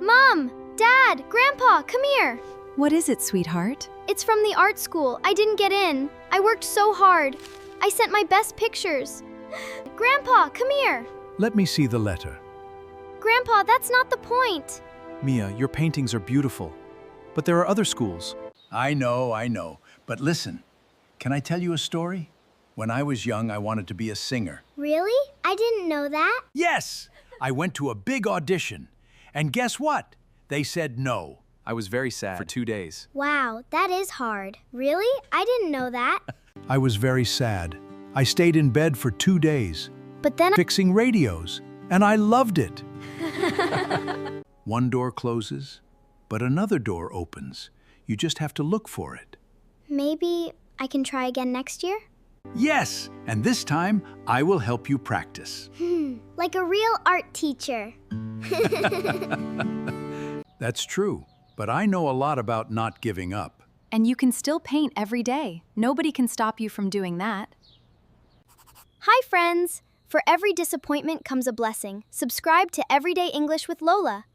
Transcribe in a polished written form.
Mom! Dad! Grandpa, come here! What is it, sweetheart? It's from the art school. I didn't get in. I worked so hard. I sent my best pictures. Grandpa, come here! Let me see the letter. Grandpa, that's not the point. Mia, your paintings are beautiful, but there are other schools. I know. But listen, can I tell you a story? When I was young, I wanted to be a singer. Really? I didn't know that. Yes! I went to a big audition. And guess what? They said no. I was very sad for 2 days. Wow, that is hard. Really? I didn't know that. I was very sad. I stayed in bed for 2 days, But then fixing radios, and I loved it. One door closes, but another door opens. You just have to look for it. maybe I can try again next year? Yes! And this time, I will help you practice. Like a real art teacher. That's true, but I know a lot about not giving up. And you can still paint every day. Nobody can stop you from doing that. Hi, friends! For every disappointment comes a blessing. Subscribe to Everyday English with Lola.